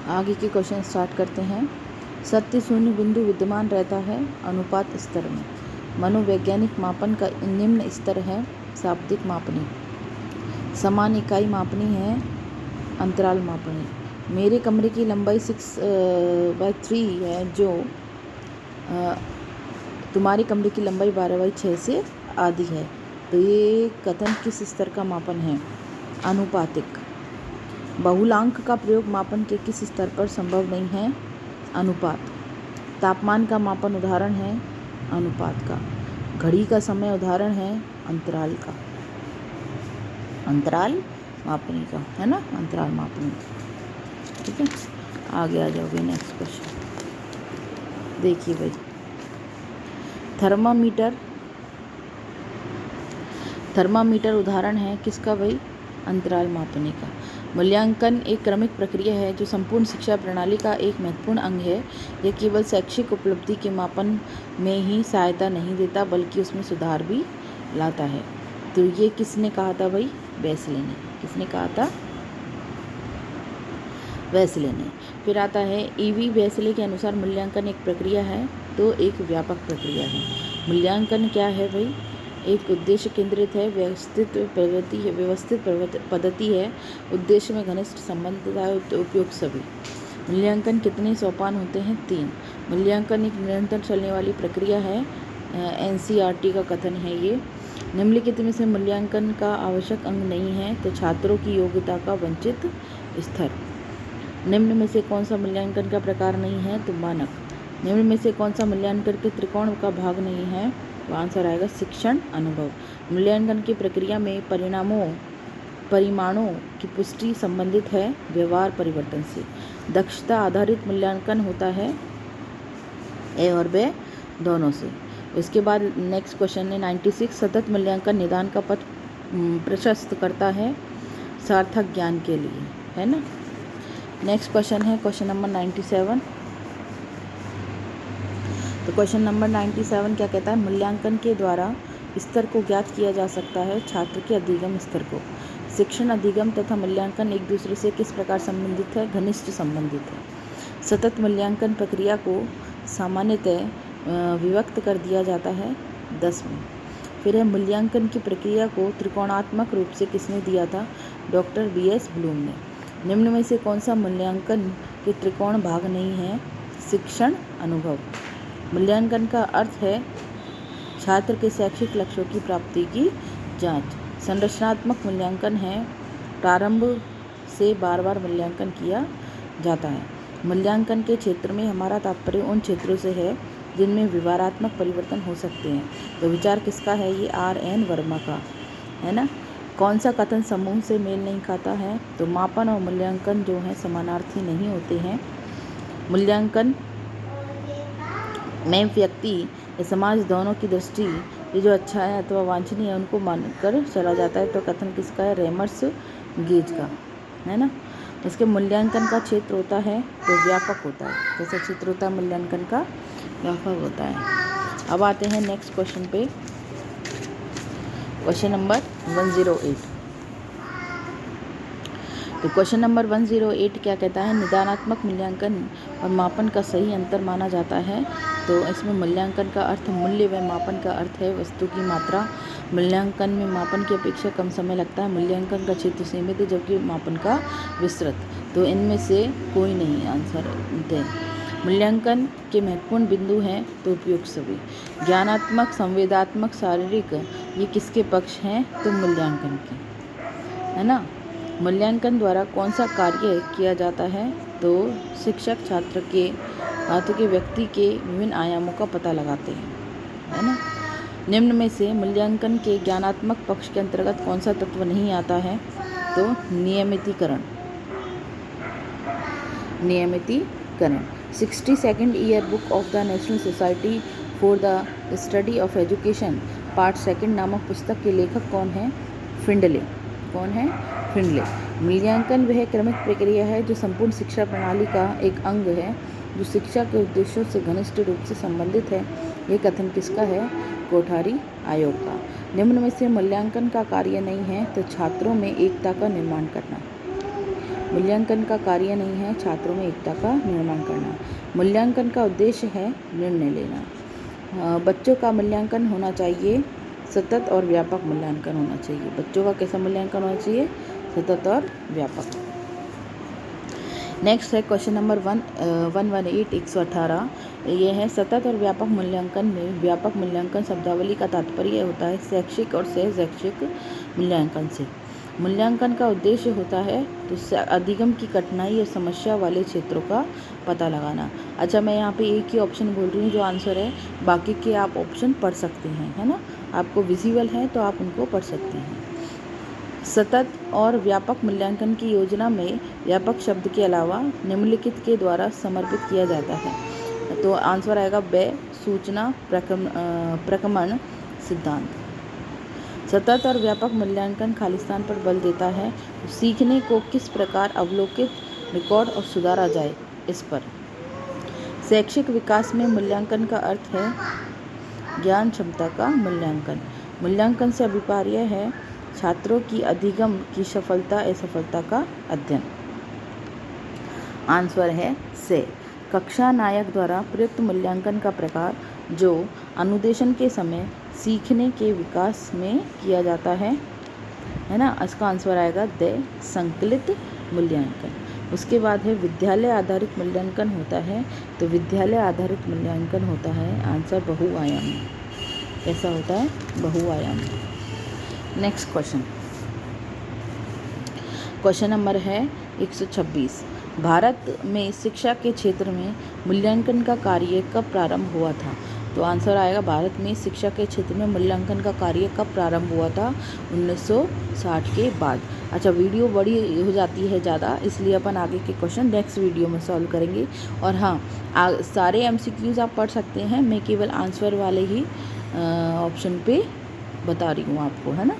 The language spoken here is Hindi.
आगे के क्वेश्चन स्टार्ट करते हैं। सत्य शून्य बिंदु विद्यमान रहता है अनुपात स्तर में। मनोवैज्ञानिक मापन का निम्न स्तर है शाब्दिक मापनी, समान इकाई मापनी है अंतराल मापनी। मेरे कमरे की लंबाई 6/3 है जो तुम्हारे कमरे की लंबाई 12/6 से आधी है। तो ये कथन किस स्तर का मापन है? अनुपातिक। बहुलांक का प्रयोग मापन के किस स्तर पर संभव नहीं है? अनुपात। तापमान का मापन उदाहरण है अनुपात का। घड़ी का समय उदाहरण है अंतराल का, अंतराल मापनी का, है ना, अंतराल मापनी। ठीक है, आगे आ जाओगे। नेक्स्ट क्वेश्चन देखिए भाई। थर्मामीटर उदाहरण है किसका भाई? अंतराल मापने का। मूल्यांकन एक क्रमिक प्रक्रिया है जो संपूर्ण शिक्षा प्रणाली का एक महत्वपूर्ण अंग है। यह केवल शैक्षिक उपलब्धि के मापन में ही सहायता नहीं देता बल्कि उसमें सुधार भी लाता है। तो ये किसने कहा था भाई? वेस्ले ने। किसने कहा था? वेस्ले ने। फिर आता है ईवी वेस्ले के अनुसार मूल्यांकन एक प्रक्रिया है तो एक व्यापक प्रक्रिया है। मूल्यांकन क्या है भाई? एक उद्देश्य केंद्रित है, व्यवस्थित पद्धति है, उद्देश्य में घनिष्ठ संबंध है, उपयोग सभी। मूल्यांकन कितने सोपान होते हैं? 3। मूल्यांकन एक निरंतर चलने वाली प्रक्रिया है, एनसीईआरटी का कथन है ये। निम्नलिखित में से मूल्यांकन का आवश्यक अंग नहीं है तो छात्रों की योग्यता का वंचित स्तर। निम्न में से कौन सा मूल्यांकन का प्रकार नहीं है? तो मानक। निम्न में से कौन सा मूल्यांकन के त्रिकोण का भाग नहीं है? तो आंसर आएगा शिक्षण अनुभव। मूल्यांकन की प्रक्रिया में परिमाणों की पुष्टि संबंधित है व्यवहार परिवर्तन से। दक्षता आधारित मूल्यांकन होता है ए और बे दोनों से। इसके बाद नेक्स्ट क्वेश्चन है 96। सतत मूल्यांकन निदान का पथ प्रशस्त करता है सार्थक ज्ञान के लिए, है ना। नेक्स्ट क्वेश्चन है क्वेश्चन नंबर 97। तो क्वेश्चन नंबर 97 क्या कहता है? मूल्यांकन के द्वारा स्तर को ज्ञात किया जा सकता है छात्र के अधिगम स्तर को। शिक्षण अधिगम तथा मूल्यांकन एक दूसरे से किस प्रकार संबंधित है? घनिष्ठ संबंधित है। सतत मूल्यांकन प्रक्रिया को सामान्यतः विभक्त कर दिया जाता है 10 में। फिर है मूल्यांकन की प्रक्रिया को त्रिकोणात्मक रूप से किसने दिया था? डॉक्टर BS ब्लूम ने। निम्न में से कौन सा मूल्यांकन के त्रिकोण भाग नहीं है? शिक्षण अनुभव। मूल्यांकन का अर्थ है छात्र के शैक्षिक लक्ष्यों की प्राप्ति की जांच। संरचनात्मक मूल्यांकन है प्रारंभ से बार बार मूल्यांकन किया जाता है। मूल्यांकन के क्षेत्र में हमारा तात्पर्य उन क्षेत्रों से है जिनमें व्यवहारात्मक परिवर्तन हो सकते हैं। तो विचार किसका है? ये RN वर्मा का, है ना। कौन सा कथन समूह से मेल नहीं खाता है? तो मापन और मूल्यांकन जो है समानार्थी नहीं होते हैं। मूल्यांकन में व्यक्ति या समाज दोनों की दृष्टि ये जो अच्छा है अथवा वांछनीय है उनको मानकर चला जाता है। तो कथन किसका है? रेमर्स गेज का, है ना। इसके मूल्यांकन का क्षेत्र होता है तो व्यापक होता है। कैसा क्षेत्र होता है मूल्यांकन का? व्यापक होता है। अब आते हैं नेक्स्ट क्वेश्चन पे, क्वेश्चन नंबर 108। तो क्वेश्चन नंबर 108 क्या कहता है? निदानात्मक मूल्यांकन और मापन का सही अंतर माना जाता है। तो इसमें मूल्यांकन का अर्थ मूल्य व मापन का अर्थ है वस्तु की मात्रा। मूल्यांकन में मापन की अपेक्षा कम समय लगता है। मूल्यांकन का क्षेत्र सीमित है जबकि मापन का विस्तृत। तो इनमें से कोई नहीं आंसर दे। मूल्यांकन के महत्वपूर्ण बिंदु हैं तो उपयुक्त सभी। ज्ञानात्मक, संवेदात्मक, शारीरिक, ये किसके पक्ष हैं? तो मूल्यांकन के, है ना। मूल्यांकन द्वारा कौन सा कार्य किया जाता है? तो शिक्षक छात्र के व्यक्ति के विभिन्न आयामों का पता लगाते हैं, है ना। निम्न में से मूल्यांकन के ज्ञानात्मक पक्ष के अंतर्गत कौन सा तत्व नहीं आता है? तो नियमितीकरण। 62nd year book of the national society for the study of education part 2 नामक पुस्तक के लेखक कौन है? फिंडले। कौन है? फिंडले। मूल्यांकन वह क्रमिक प्रक्रिया है जो संपूर्ण शिक्षा प्रणाली का एक अंग है जो शिक्षा के उद्देश्यों से घनिष्ठ रूप से संबंधित है। ये कथन किसका है? कोठारी आयोग का। निम्न में से मूल्यांकन का कार्य नहीं है तो छात्रों में एकता का निर्माण करना। मूल्यांकन का कार्य नहीं है छात्रों में एकता का निर्माण करना। मूल्यांकन का उद्देश्य है निर्णय लेना। बच्चों का मूल्यांकन होना चाहिए सतत और व्यापक मूल्यांकन होना चाहिए। बच्चों का कैसा मूल्यांकन होना चाहिए? सतत और व्यापक। नेक्स्ट है क्वेश्चन नंबर 118 118। ये है सतत और व्यापक मूल्यांकन में व्यापक मूल्यांकन शब्दावली का तात्पर्य होता है शैक्षिक और सह शैक्षिक मूल्यांकन से। मूल्यांकन का उद्देश्य होता है तो अधिगम की कठिनाई और समस्या वाले क्षेत्रों का पता लगाना। अच्छा, मैं यहाँ पे एक ही ऑप्शन बोल रही हूँ जो आंसर है, बाकी के आप ऑप्शन पढ़ सकते हैं, है ना। आपको विजिबल है तो आप उनको पढ़ सकते हैं। सतत और व्यापक मूल्यांकन की योजना में व्यापक शब्द के अलावा निम्नलिखित के द्वारा समर्पित किया जाता है। तो आंसर आएगा ब सूचना प्रक्रमण सिद्धांत। सतत और व्यापक मूल्यांकन खालिस्तान पर बल देता है। सीखने को किस प्रकार अवलोकित, रिकॉर्ड और सुधारा जाए, इस पर। शैक्षिक विकास में मूल्यांकन का अर्थ है ज्ञान क्षमता का मूल्यांकन। मूल्यांकन से अभिप्राय है छात्रों की अधिगम की सफलता असफलता का अध्ययन। आंसर है से। कक्षा नायक द्वारा प्रयुक्त मूल्यांकन का प्रकार जो अनुदेशन के समय सीखने के विकास में किया जाता है ना। इसका आंसर आएगा द संकलित मूल्यांकन। उसके बाद है विद्यालय आधारित मूल्यांकन होता है। तो विद्यालय आधारित मूल्यांकन होता है आंसर बहुआयामी। कैसा होता है? बहुआयामी। नेक्स्ट क्वेश्चन नंबर है 126। भारत में शिक्षा के क्षेत्र में मूल्यांकन का कार्य कब प्रारंभ हुआ था? तो आंसर आएगा भारत में शिक्षा के क्षेत्र में मूल्यांकन का कार्य कब प्रारंभ हुआ था? 1960 के बाद। अच्छा, वीडियो बड़ी हो जाती है ज़्यादा, इसलिए अपन आगे के क्वेश्चन नेक्स्ट वीडियो में सॉल्व करेंगे। और हाँ, सारे MCQs आप पढ़ सकते हैं, मैं केवल आंसर वाले ही ऑप्शन पे बता रही हूँ आपको, है ना।